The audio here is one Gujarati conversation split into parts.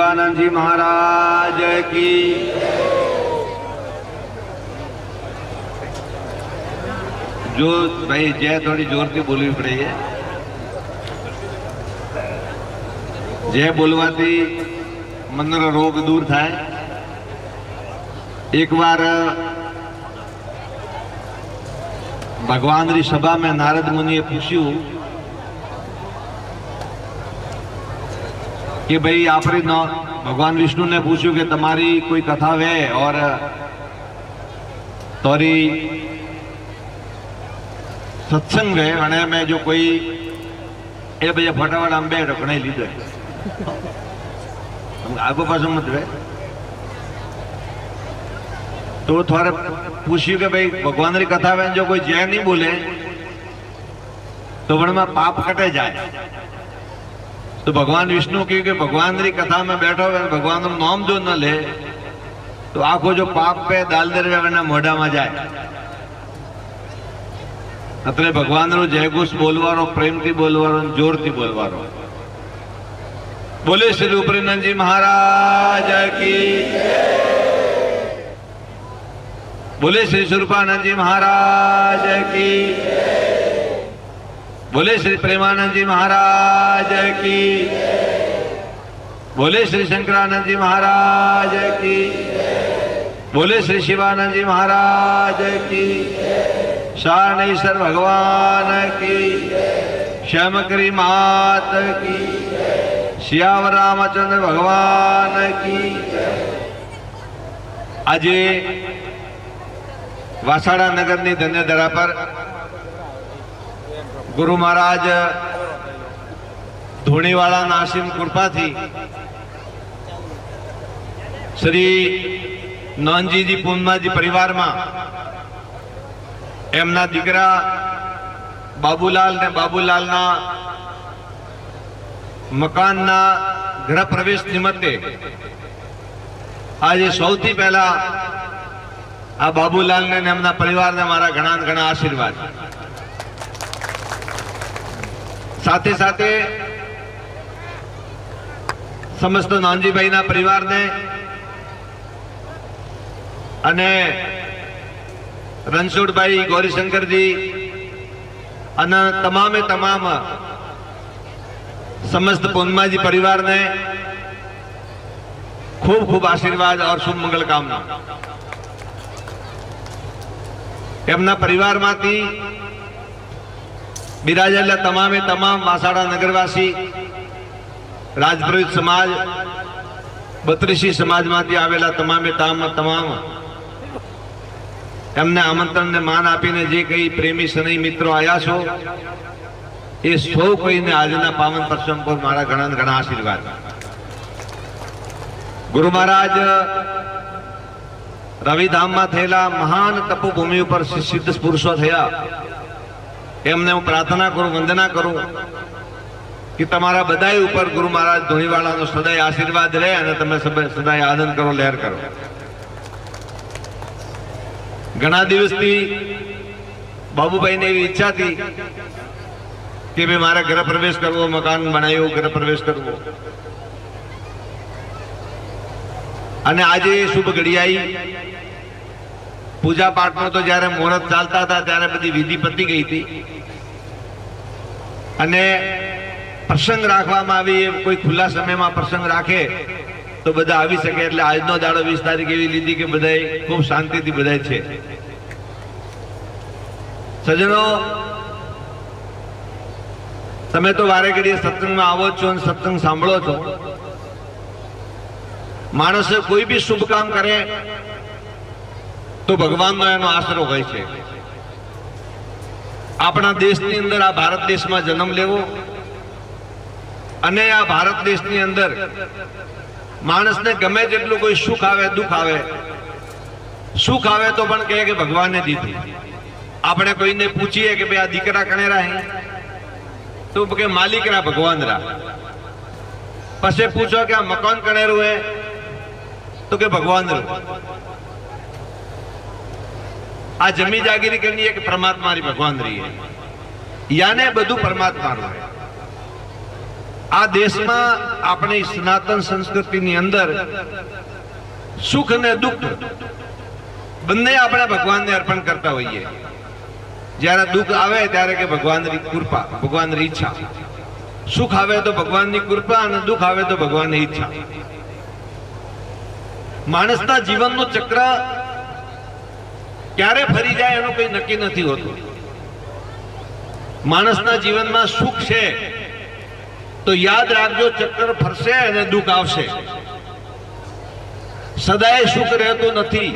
आनंद जी महाराज की। जो भाई जय थोड़ी जोर की बोलवी पड़े है। जय बोलवाती मनर रोग दूर थाय। एक बार भगवान री सभा में नारद मुनिए पूछ्यू कि भाई आपरी भगवान विष्णु ने पूछ्यू कि तुम्हारी कोई कथा है और तोरी सत्संग है અને मैं जो कोई ए भैया फटाफट आम बैठो घणे लीधो आगो पासो मत वे तो थोड़े पूछ्यू कि भाई भगवान री कथा में जो कोई जय नहीं बोले तो में पाप कटे जाए। तो भगवान विष्णु की कि भगवान री कथा में बैठो भगवान नु नाम जो न ले तो आखो जो पाप पे दाल दर मोढ़ा में जाए। अतरे भगवान रो जयघोष बोलवारो, प्रेम थी बोलवारो, जोर थी बोलवारो। बोले श्री रूपरीनंद जी महाराज की। बोले श्री स्वरूपानंद जी महाराज की। बोले श्री प्रेमानंद जी महाराज की। बोले श्री शंकरानंद जी महाराज की। बोले श्री शिवानंद जी महाराज की। शानेश्वर भगवान की। श्यामकरी मात की। श्याम रामचंद्र भगवान की। आज वासाड़ा नगर नी धन्य धरा पर गुरु महाराज धोनीवाला नासिम कृपा थी श्री नौनजी जी पूनमा जी परिवार में एमना दीकरा बाबूलाल ने बाबूलाल ना मकान ना गृह प्रवेश निमित्ते आज सौथी पहला आ बाबूलाल ने एमना परिवार ने मारा घना घना आशीर्वाद। साथे साथे समस्त नानजी भाई ना परिवार ने अने रणछोड़ भाई, गौरीशंकर जी अने तमामे तमाम समस्त पूर्णिमा जी परिवार ने खूब खूब आशीर्वाद और शुभ मंगल कामना। एमना परिवार मांथी बिराजेला तमामे तमाम वासाड़ा नगरवासी, राजपुरोहित समाज, बत्रीसी समाज मांथी आवेला तमामे तमाम एमने आमंत्रण ने मान आपीने जे कई प्रेमी सनई मित्रों आया छो ए सौ कोईने आजना पावन प्रसंग पर मारा घणा घणा आशीर्वाद। गुरु महाराज रविधाम में थयेला महान तपोभूमि पर सिद्ध पुरुषो थया एमने हूँ प्रार्थना करूं, वंदना करूं कि तमारा बधाई ऊपर गुरु महाराज धोनीवाला नो सदाय आशीर्वाद रहे अने तमे सदाय आनंद करो, लहर करो। घना दिवस थी बाबूभाई ने एवी इच्छा थी कि भाई मारे गृह प्रवेश करवो, मकान बनायो, गृह प्रवेश करवो अने आजे शुभ घड़ी आई। पूजा पाठ में तो जયારે मुहूर्त चालता था त्यारे बधी विधि पती गई थी अने प्रसंग राखवामां आवी। कोई खुला समय में प्रसंग राखे तो बधा आवी सके એટલે આજનો દાડો 20 તારીખ એવી લીધી કે બધાય ખૂબ શાંતિથી બધાય છે। સજ્જનો તમે તો વારે ઘડીએ સત્સંગમાં આવો છો અને સત્સંગ સાંભળો છો। માણસ કોઈ બી શુભ કામ કરે तो भगवान नो एनो आसरो होय छे। अपना देश नी अंदर आ भारत देश में जन्म लेवो अने आ भारत देश नी अंदर मानस ने गमे जेटलुं कोई सुख आवे दुख आवे, सुख आवे तो पण कहे कि भगवान ने दीधी। आपणे कोईने पूछीए कि भाई आ दीकरा कणेरा है तो के मालिक रा भगवान रा। पछे पूछो कि आ मकान कणेरू है तो के भगवान रो। आ जमी जागीरी करनी है कि परमात्मा री भगवान रही है याने बधु परमात्मा रो है। આ દેશમાં આપણી સનાતન સંસ્કૃતિની અંદર સુખ અને દુઃખ બંને આપણે ભગવાનને અર્પણ કરતા હોઈએ. જ્યારે દુઃખ આવે ત્યારે કે ભગવાનની કૃપા, ભગવાનની ઈચ્છા. સુખ આવે તો ભગવાનની કૃપા અને દુઃખ આવે તો ભગવાનની ઈચ્છા. માણસના જીવનનું ચક્ર ક્યારે ફરી જાય એનું કોઈ નક્કી નથી હોતું. માણસના જીવનમાં સુખ છે તો યાદ રાખજો, ચક્ર ફરશે અને દુઃખ આવશે. સદાય સુખ રહેતું નથી.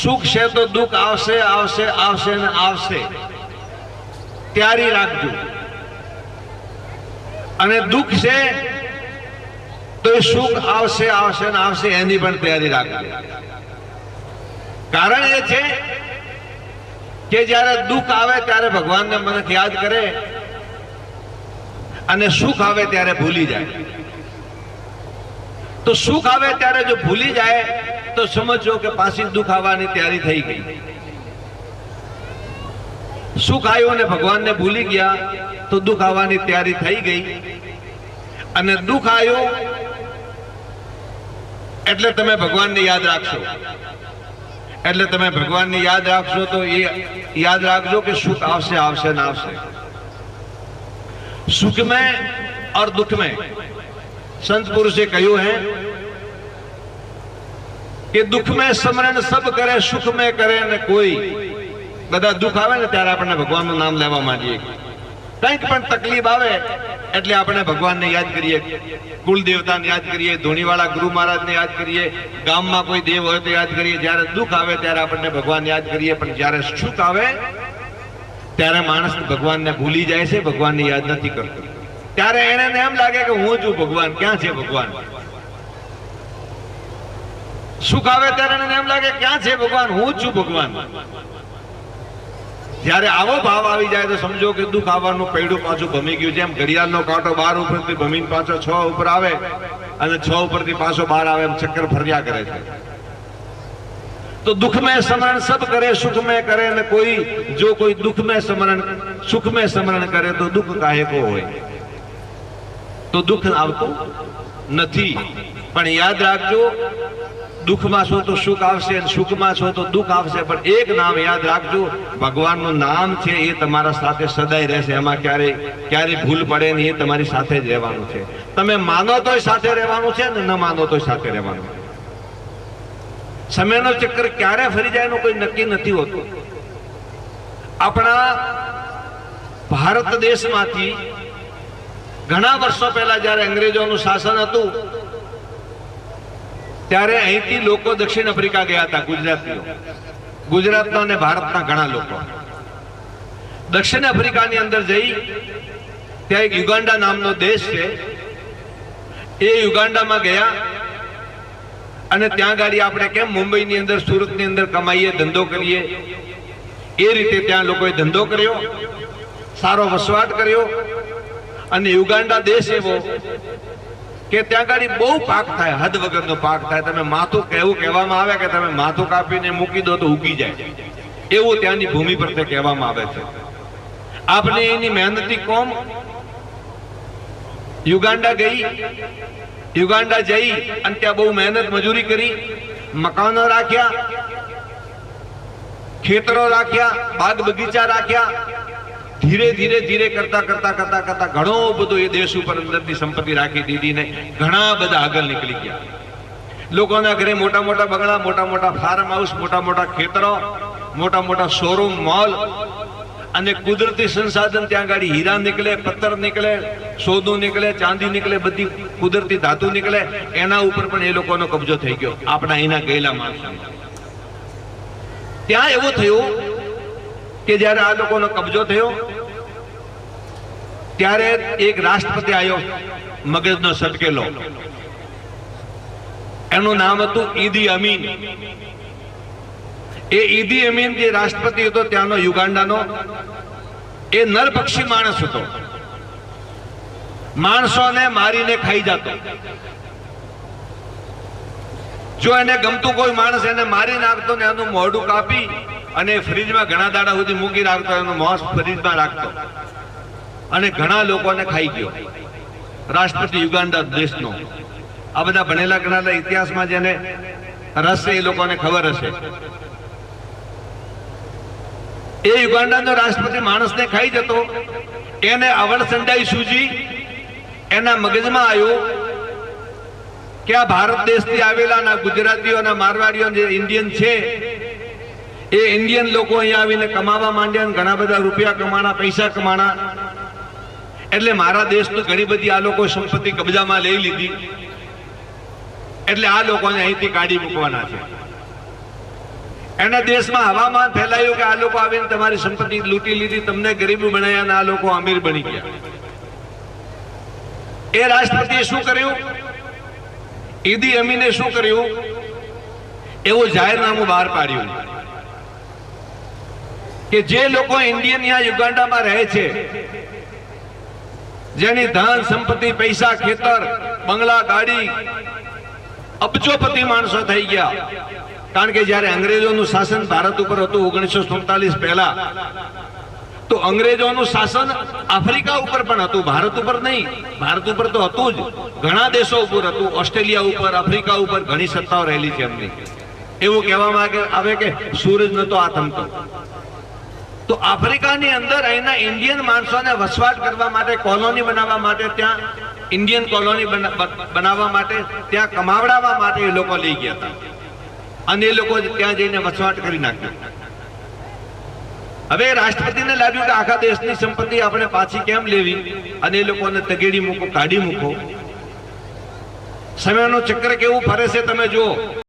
સુખ છે તો દુઃખ આવશે, આવશે, આવશે ને આવશે. તૈયારી રાખજો. અને દુઃખ છે તો એ સુખ આવશે, આવશે ને આવશે, એની પણ તૈયારી રાખજો. કારણ એ છે કે જ્યારે દુઃખ આવે ત્યારે ભગવાનને મને યાદ કરે અને સુખ આવે ત્યારે ભૂલી જાય. તો સુખ આવે ત્યારે જો ભૂલી જાય તો સમજો કે પાછી દુઃખ આવવાની તૈયારી થઈ ગઈ. સુખ આવ્યું અને ભગવાનને ભૂલી ગયા તો દુઃખ આવવાની તૈયારી થઈ ગઈ. અને દુઃખ આવ્યું એટલે તમે ભગવાનને યાદ રાખશો. એટલે તમે ભગવાનને યાદ રાખશો તો એ યાદ રાખજો કે સુખ આવશે, આવશે ને આવશે. सुख में और दुख में संत पुरुषे कहू है कि दुख में स्मरण सब करे, सुख में करे न कोई. બધા દુઃખ આવે ને ત્યારે આપણે ભગવાનનું નામ લેવા માંડીએ. કંઈક પણ તકલીફ આવે એટલે આપણે ભગવાનને યાદ કરીએ, કુલ દેવતાને યાદ કરીએ, ધોણીવાળા ગુરુ મહારાજને યાદ કરીએ, ગામમાં કોઈ દેવ હોય તો યાદ કરીએ. જ્યારે દુઃખ આવે ત્યારે આપણે ભગવાન યાદ કરીએ. પણ જ્યારે સુખ આવે ત્યારે માણસ ભગવાનને ભૂલી જાય છે, ભગવાનને યાદ નથી કરતો. ત્યારે એને એમ લાગે કે હું છું ભગવાન, ક્યાં છે ભગવાન? સુખ આવે ત્યારે એને એમ લાગે ક્યાં છે ભગવાન, હું છું ભગવાન. જ્યારે આવો ભાવ આવી જાય તો સમજો કે દુઃખ આવવાનું પૈડું પાછું ભમી ગયું. જેમ ઘડિયાળનો કાંટો 12 ઉપરથી ભમીને પાછો 6 ઉપર આવે અને 6 ઉપરથી પાછો 12 આવે, એમ ચક્કર ફર્યા કરે છે. तो दुख में स्मरण सब करे, सुख में करे न कोई. जो कोई दुख में स्मरण, सुख में स्मरण करे तो दुख काहे को होय. तो दुख आवતું નથી. પણ યાદ રાખજો, દુઃખમાં છો તો સુખ આવશે અને સુખમાં છો તો દુઃખ આવશે. પણ એક નામ યાદ રાખજો, ભગવાનનું નામ છે એ તમારા સાથે સદાય રહેશે. એમાં ક્યારે ભૂલ પડે નહીં. એ તમારી સાથે જ રહેવાનું છે. તમે માનો તોય સાથે રહેવાનું છે ને ન માનો તોય સાથે રહેવાનું છે. સમયનો ચક્કર ક્યારે ફરી જાય એનું કોઈ નક્કી નથી હોતું. આપણા ભારત દેશમાંથી ઘણા વર્ષો પહેલા જ્યારે અંગ્રેજોનું શાસન હતું ત્યારે અહીંથી લોકો દક્ષિણ આફ્રિકા ગયા હતા. ગુજરાતના અને ભારતના ઘણા લોકો દક્ષિણ આફ્રિકાની અંદર જઈ ત્યાં એક યુગાન્ડા નામનો દેશ છે, એ યુગાન્ડામાં ગયા. અને ત્યાં ગાડી આપણે કેમ મુંબઈની અંદર, સુરતની અંદર કમાઈએ, ધંધો કરીએ, એ રીતે ત્યાં લોકોએ ધંધો કર્યો, સારો વસવાટ કર્યો. અને યુગાન્ડા દેશ એવો કે ત્યાં ગાડી બહુ પાક થાય, હદ વગરનો પાક થાય. તમે માથું કહેવામાં આવે કે તમે માથું કાપીને મૂકી દો તો ઉગી જાય, એવું ત્યાંની ભૂમિ પર તે કહેવામાં આવે છે. આપણે એની મહેનતી કોમ યુગાન્ડા ગઈ. યુગાન્ડા જઈ અને ત્યાં બહુ મહેનત મજૂરી કરી, મકાનો રાખ્યા, ખેતરો રાખ્યા, બાગ બગીચા રાખ્યા. ધીરે ધીરે ધીરે કરતા કરતા કરતા કરતા ઘણો બધો એ દેશ ઉપર અંદરની સંપત્તિ રાખી દીધી ને ઘણા બધા આગળ નીકળી ગયા. લોકોના ઘરે મોટા મોટા બંગલા, મોટા મોટા ફાર્મ હાઉસ, મોટા મોટા ખેતરો, મોટા મોટા શોરૂમ, મોલ. અને કુદરતી સંસાધન ત્યાં ગાડી હીરા નીકળે, પથ્થર નીકળે, સોનું નીકળે, ચાંદી નીકળે, બધી કુદરતી ધાતુ નીકળે. એના ઉપર પણ એ લોકોનો કબજો થઈ ગયો, આપણા અહીંના ગયેલા માણસો. ત્યાં એવું થયું કે જ્યારે આ લોકોનો કબજો થયો ત્યારે એક રાષ્ટ્રપતિ આવ્યો, મગજનો સટકેલો. એનું નામ હતું ઈદી અમીન. એ ઈદી અમીન જે રાષ્ટ્રપતિ હતો ત્યાંનો યુગાન્ડાનો, એ નરપક્ષી માણસ હતો. માણસોને મારીને ખાઈ જતો. જો એને ગમતું કોઈ માણસ એને મારી નાખતો ને એનું મોઢું કાપી અને ફ્રીજમાં ઘણા દાડા સુધી મૂકી રાખતો, એનું માંસ ફ્રીજમાં રાખતો. અને ઘણા લોકોને ખાઈ ગયો. રાષ્ટ્રપતિ યુગાન્ડા દેશનો. આ બધા ભણેલા ગણેલા ઇતિહાસમાં જેને રસ છે એ લોકોને ખબર હશે. એ યુગાન્ડાનો રાષ્ટ્રપતિ માણસને ખાઈ જતો. એને અવળસંડાઈ સૂજી. એના મગજમાં આવ્યું કે આ ભારત દેશથી આવેલા ગુજરાતીઓ અને મારવાડીઓ જે ઇન્ડિયન છે એ ઇન્ડિયન લોકો અહીંયા આવીને કમાવા માંડ્યા અને ઘણા બધા રૂપિયા કમાણા, પૈસા કમાણા. એટલે મારા દેશની ઘણી બધી આ લોકો સંપત્તિ કબજામાં લઈ લીધી. એટલે આ લોકોને અહીંથી કાઢી મૂકવાના છે. એના દેશમાં હવામાન ફેલાયું કે આ લોકો આવીને તમારી સંપત્તિ લૂંટી લીધી, તમને ગરીબ બનાવ્યા અને આ લોકો અમીર બની ગયા. એ રાષ્ટ્રપતિએ શું કર્યું? ઈદી અમીને શું કર્યું? એવું જાહેરનામું બહાર પાડ્યું કે જે લોકો ઇન્ડિયન યા યુગાન્ડામાં રહે છે, જેની ધન સંપત્તિ, પૈસા, ખેતર, બંગલા, ગાડી, અબજોપતિ માણસો થઈ ગયા. કારણ કે જયારે અંગ્રેજોનું શાસન ભારત ઉપર હતું 1947 પહેલા, તો અંગ્રેજોનું શાસન આફ્રિકા ઉપર પણ હતું, ભારત ઉપર નહીં. ભારત ઉપર તો હતું જ, ઘણા દેશો ઉપર હતું. ઓસ્ટ્રેલિયા ઉપર, આફ્રિકા ઉપર ઘણી સત્તાઓ રહેલી છે એમની. એવું કહેવામાં આવે કે સૂરજ નતો આથમતો. તો આફ્રિકાની અંદર અહીંના ઇન્ડિયન માણસોને વસવાટ કરવા માટે, કોલોની બનાવવા માટે, ત્યાં ઇન્ડિયન કોલોની બનાવવા માટે, ત્યાં કમાવડાવવા માટે એ લોકો લઈ ગયા હતા. અને એ લોકો ત્યાં જઈને વસવાટ કરી નાખ્યો. હવે રાષ્ટ્રપતિને લાગ્યું કે આખા દેશની સંપત્તિ આપણે પાછી કેમ લેવી, અને એ લોકોને તગેડી મૂકો, કાઢી મૂકો. સમયનો ચક્ર કેવું ફરે છે તમે જુઓ.